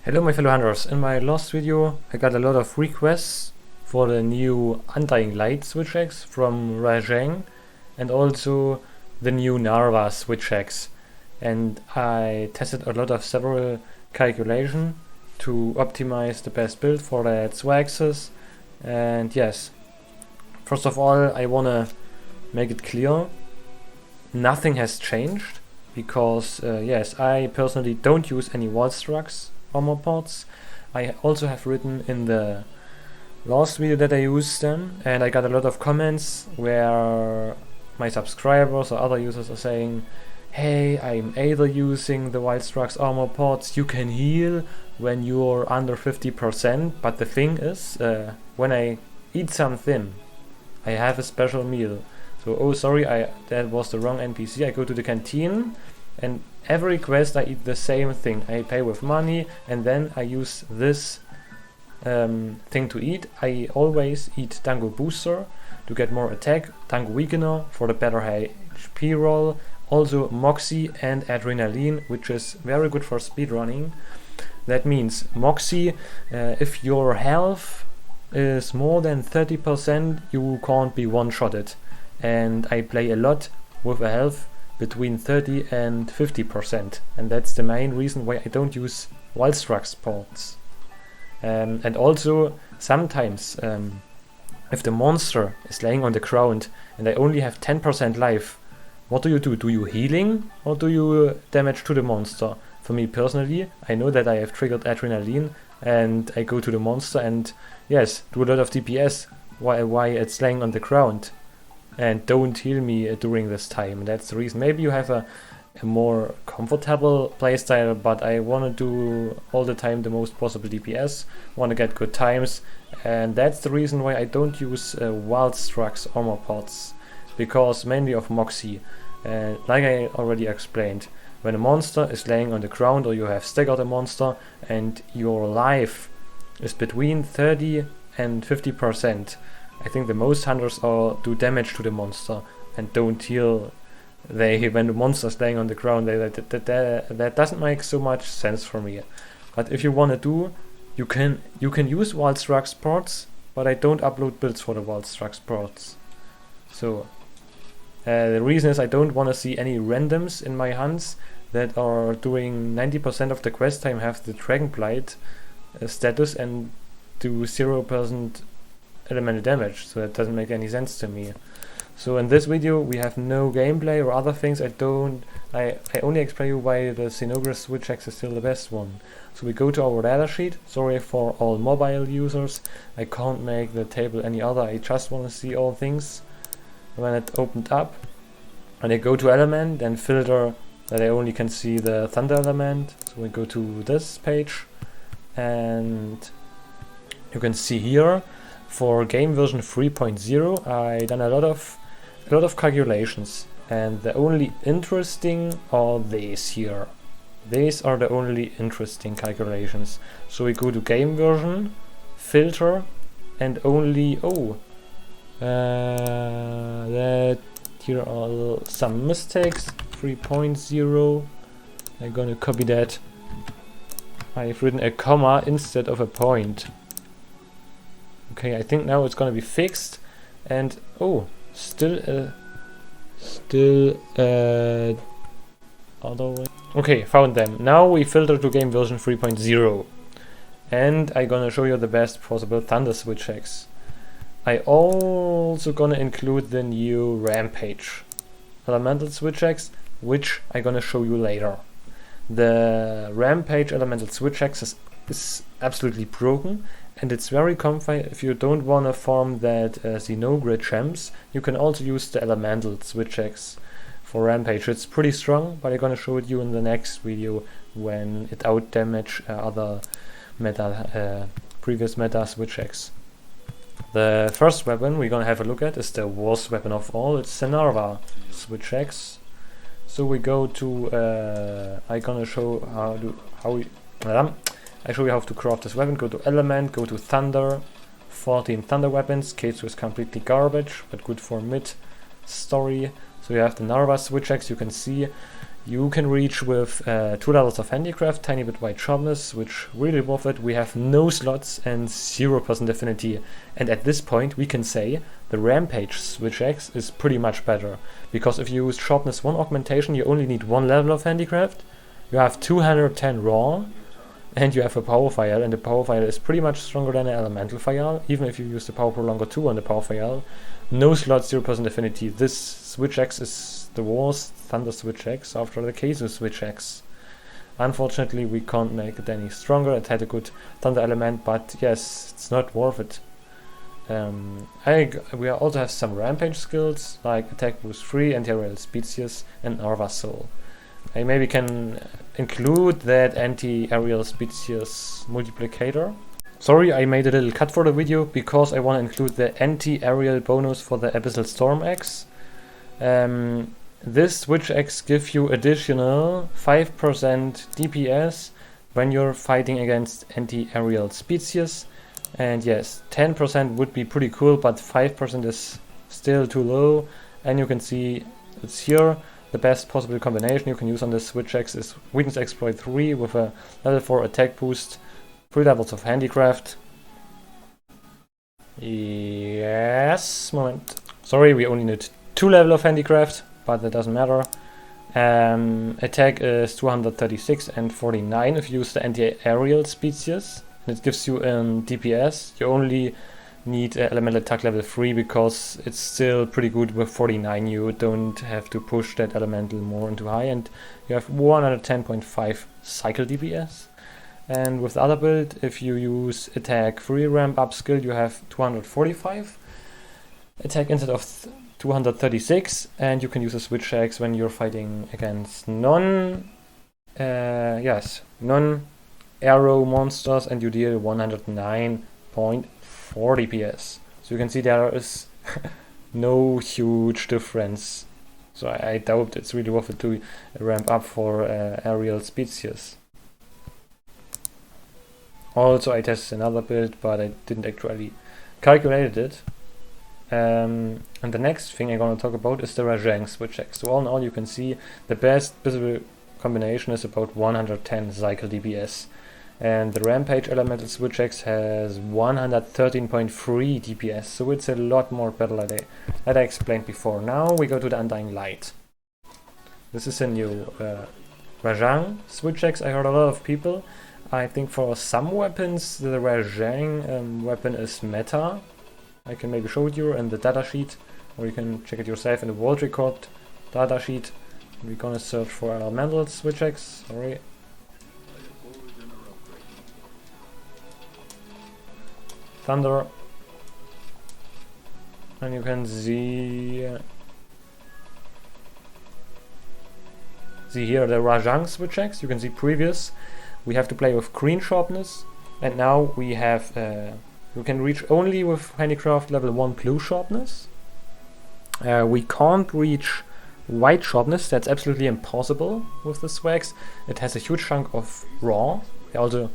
Hello my fellow hunters, in my last video I got a lot of requests for the new Undying light switch X from Rajang and also the new Narva switch X, and I tested a lot of several calculations to optimize the best build for that swaxes. And yes, first of all I wanna make it clear nothing has changed, because yes, I personally don't use any wall structs armor pots. I also have written in the last video that I used them, and I got a lot of comments where my subscribers or other users are saying, hey, I'm either using the Wild Structs armor pots, you can heal when you're under 50%, but the thing is, when I eat something, I have a special meal. So, oh sorry, that was the wrong NPC. I go to the canteen and every quest I eat the same thing. I pay with money and then I use this thing to eat. I always eat Dango Booster to get more attack, Dango Weakener for the better HP roll, also Moxie and Adrenaline, which is very good for speedrunning. That means Moxie, if your health is more than 30%, you can't be one-shotted. And I play a lot with a health between 30 and 50%, and that's the main reason why I don't use Wild Structs pots. And also sometimes if the monster is laying on the ground and I only have 10% life, what do? Do you healing or do you damage to the monster? For me personally, I know that I have triggered Adrenaline and I go to the monster and yes, do a lot of DPS while it's laying on the ground, and don't heal me during this time. That's the reason. Maybe you have a more comfortable playstyle, but I want to do all the time the most possible DPS, want to get good times, and that's the reason why I don't use Wild Structs armor pots, because mainly of Moxie. Like I already explained, when a monster is laying on the ground or you have staggered a monster and your life is between 30 and 50%, I think the most hunters do damage to the monster and don't heal. When the monster is laying on the ground, that doesn't make so much sense for me. But if you want to do, you can use Wild Structs pots, but I don't upload builds for the Wild Structs pots. So the reason is I don't want to see any randoms in my hunts that are doing 90% of the quest time have the Dragonblight status and do 0% elemental damage, so that doesn't make any sense to me. So in this video we have no gameplay or other things. I only explain you why the Zinogre switch X is still the best one. So we go to our data sheet. Sorry for all mobile users, I can't make the table any other, I just want to see all things. When it opened up and I go to element and filter that I only can see the thunder element, so we go to this page and you can see here for game version 3.0 I done a lot of calculations, and the only interesting are these here. These are the only interesting calculations. So we go to game version, filter, and only that here are some mistakes. 3.0, I'm gonna copy that. I've written a comma instead of a point. Okay, I think now it's gonna be fixed, and still other way. Okay, found them. Now we filter to game version 3.0, and I'm gonna show you the best possible thunder switch X. I also gonna include the new rampage elemental switch X, which I'm gonna show you later. The rampage elemental switch X is absolutely broken, and it's very comfy. If you don't want to farm that Zinogre gems, you can also use the elemental switch X for rampage. It's pretty strong, but I'm gonna show it you in the next video when it out damage other meta previous meta switch X. The first weapon we're gonna have a look at is the worst weapon of all. It's the Narva switch X. So we go to I gonna show I show you how to craft this weapon. Go to element, go to thunder, 14 thunder weapons. K2 is completely garbage, but good for mid story. So you have the Narva switch X. You can see You can reach with 2 levels of handicraft, tiny bit white sharpness, which really worth it. We have no slots and 0% affinity, and at this point we can say the rampage switch axe is pretty much better, because if you use sharpness 1 augmentation you only need 1 level of handicraft, you have 210 raw, and you have a power file, and the power file is pretty much stronger than an elemental file, even if you use the power prolonger 2 on the power file. No slots, 0% affinity. This switch axe is the worst Thunder switch axe after the Keizu switch axe. Unfortunately we can't make it any stronger. It had a good thunder element, but yes, it's not worth it. We also have some rampage skills like attack boost 3, anti-aerial species, and Narva soul. I maybe can include that anti-aerial species multiplicator. Sorry, I made a little cut for the video because I want to include the anti-aerial bonus for the abyssal storm axe. This switch axe gives you additional 5% DPS when you're fighting against anti-aerial species. And yes, 10% would be pretty cool, but 5% is still too low. And you can see it's here. The best possible combination you can use on this switch axe is Weakness Exploit 3 with a level 4 attack boost, 3 levels of handicraft. Yes, moment. Sorry, we only need 2 levels of handicraft, but that doesn't matter. Attack is 236 and 49 if you use the anti-aerial species. And it gives you DPS. You only need elemental attack level 3 because it's still pretty good with 49. You don't have to push that elemental more into high, and you have 110.5 cycle DPS. And with the other build, if you use attack 3 ramp up skill, you have 245 attack instead of 236, and you can use a switch axe when you're fighting against non-arrow monsters, and you deal 109.4 DPS. So you can see there is no huge difference. So I doubt it's really worth it to ramp up for aerial species. Also, I tested another build, but I didn't actually calculate it. And the next thing I'm going to talk about is the Rajang switch axe. So all in all, you can see the best visible combination is about 110 cycle DPS. And the Rampage Elemental Switch axe has 113.3 DPS, so it's a lot more better like I explained before. Now we go to the Undying Light. This is a new Rajang Switch axe. I heard a lot of people. I think for some weapons the Rajang weapon is meta. I can maybe show it you in the datasheet, or you can check it yourself in the world record datasheet. We're gonna search for Elemental Switch axe, sorry. Thunder, and you can see here the Rajang switch axe. You can see previous we have to play with green sharpness, and now we have we can reach only with handicraft level 1 blue sharpness. We can't reach white sharpness, that's absolutely impossible with the swags. It has a huge chunk of raw. We also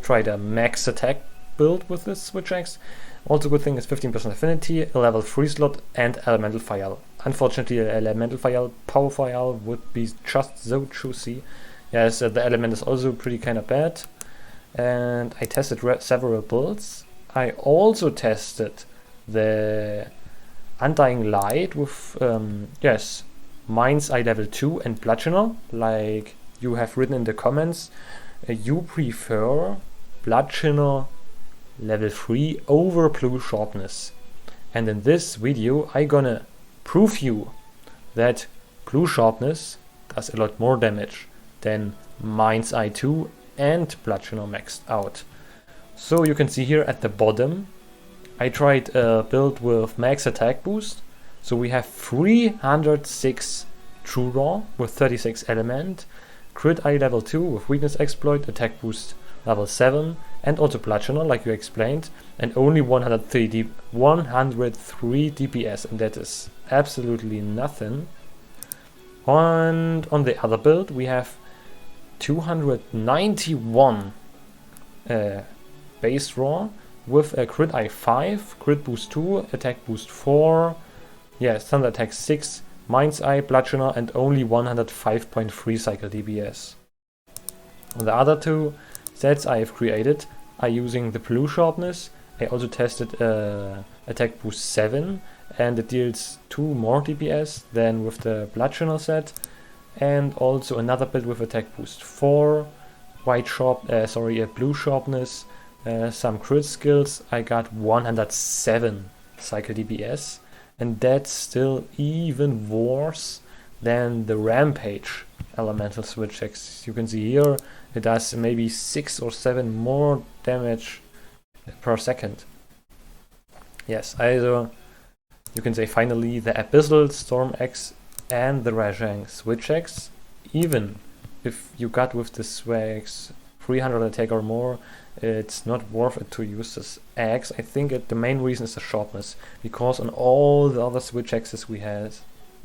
tried a max attack build with this switch axe. Also good thing is 15% affinity, a level 3 slot, and elemental file. Unfortunately, elemental file, power file would be just so juicy. Yes, the element is also pretty kind of bad. And I tested several builds. I also tested the Undying Light with Mind's Eye level 2 and Bludgeoner. Like you have written in the comments, you prefer Bludgeoner level 3 over blue sharpness. And in this video I gonna prove you that blue sharpness does a lot more damage than Mind's Eye 2 and Bludgeoner maxed out. So you can see here at the bottom I tried a build with max attack boost. So we have 306 true raw with 36 element, crit eye level 2 with weakness exploit, attack boost level 7, and also Bludgeoner like you explained, and only 103 DPS, and that is absolutely nothing. And on the other build we have 291 base raw with a crit eye 5, crit boost 2, attack boost 4, thunder attack 6, Mind's Eye, Bludgeoner, and only 105.3 cycle DPS. On the other two sets I have created are using the blue sharpness. I also tested attack boost 7, and it deals 2 more DPS than with the Bludgeoner set, and also another build with attack boost 4, blue sharpness, some crit skills. I got 107 cycle DPS, and that's still even worse than the Rampage elemental switch X. You can see here it does maybe 6 or 7 more damage per second. Yes, either you can say finally the Abyssal Storm X and the Rajang Switch X, even if you got with the Swags 300 attack or more, it's not worth it to use this X. I think the main reason is the sharpness, because on all the other Switch X's we had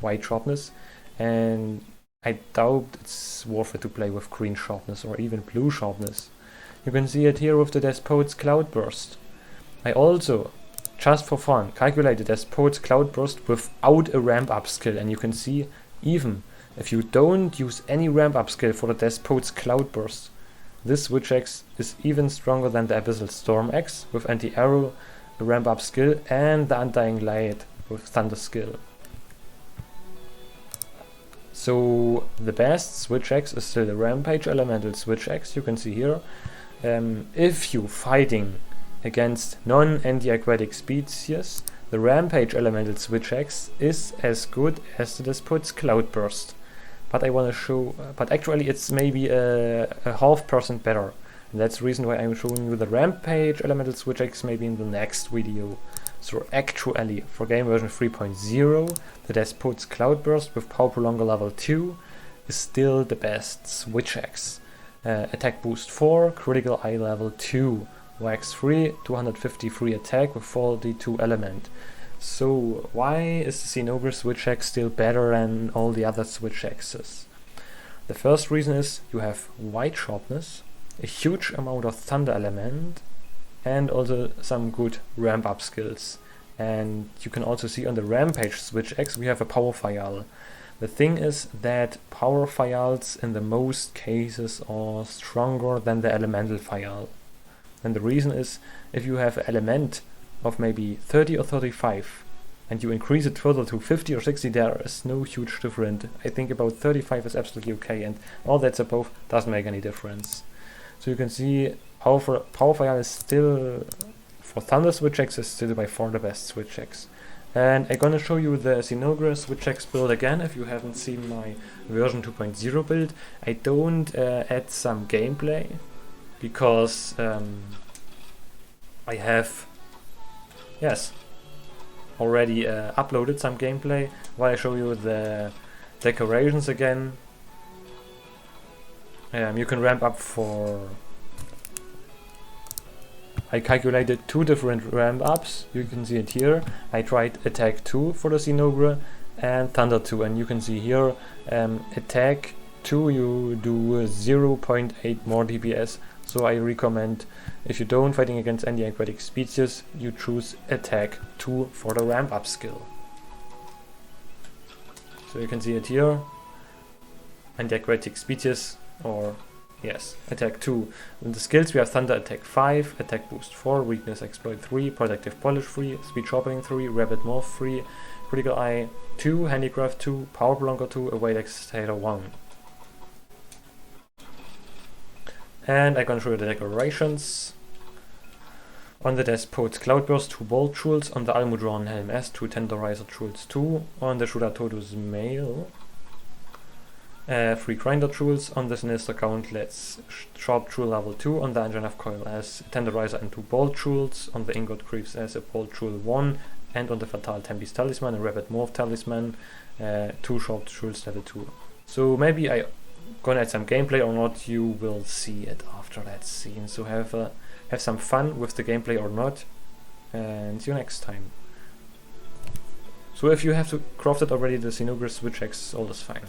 white sharpness, and I doubt it's worth it to play with green sharpness or even blue sharpness. You can see it here with the Despot's Cloudburst. I also, just for fun, calculated Despot's Cloudburst without a ramp up skill, and you can see even if you don't use any ramp up skill for the Despot's Cloudburst, this Switch X is even stronger than the Abyssal Storm X with anti-arrow, the ramp up skill, and the Undying Light with thunder skill. So the best Switch X is still the Rampage Elemental Switch X, you can see here. If you fighting against non-anti-aquatic species, the Rampage Elemental Switch X is as good as the Despot's Cloudburst. But I want to show, but actually it's maybe a 0.5% better. And that's the reason why I'm showing you the Rampage Elemental Switch X maybe in the next video. So actually, for game version 3.0, the Despot's Cloudburst with Power Prolonger level 2 is still the best Switch X. Attack boost 4, critical eye level 2, wax 3, 253 attack with 42 element. So why is the Zinogre Switch X still better than all the other Switch X's? The first reason is you have white sharpness, a huge amount of thunder element, and also some good ramp up skills. And you can also see on the Rampage Switch X we have a power file. The thing is that power files in the most cases are stronger than the elemental file. And the reason is, if you have an element of maybe 30 or 35 and you increase it further to 50 or 60, there is no huge difference. I think about 35 is absolutely okay, and all that's above doesn't make any difference. So you can see power file is still, for Thunder Switch X, is still by far the best Switch X. And I'm gonna show you the Zinogre Switch X build again if you haven't seen my version 2.0 build. I don't add some gameplay because I have already uploaded some gameplay while I show you the decorations again. You can ramp up for... I calculated 2 different ramp ups, you can see it here. I tried attack 2 for the Zinogre and thunder 2, and you can see here attack 2 you do 0.8 more DPS, so I recommend, if you don't fighting against any aquatic species, you choose attack 2 for the ramp up skill. So you can see it here, anti-aquatic species, or yes, attack 2. In the skills we have thunder attack 5, attack boost 4, weakness exploit 3, protective polish 3, speed sharpening 3, rapid morph 3, critical eye 2, handicraft 2, power prolonger 2, await excitator 1. And I'm gonna show you the decorations. On the Despot's Cloudburst, 2 bolt jewels. On the Almudron Helm S, 2 Tenderizer Jewels 2. On the Jyuratodus male, 3 grinder jewels. On the Sinister Gauntlets, sharp jewel level 2. On the Anjanath Coil as Tenderizer and 2 bolt jewels. On the Ingot Greaves as a bolt jewel 1. And on the Fatal Tempest Talisman, a rapid morph talisman, 2 sharp jewels level 2. So maybe I gonna add some gameplay or not, you will see it after that scene. So have some fun with the gameplay or not, and see you next time. So if you have to craft it already, the Zinogre Switch X, all is fine.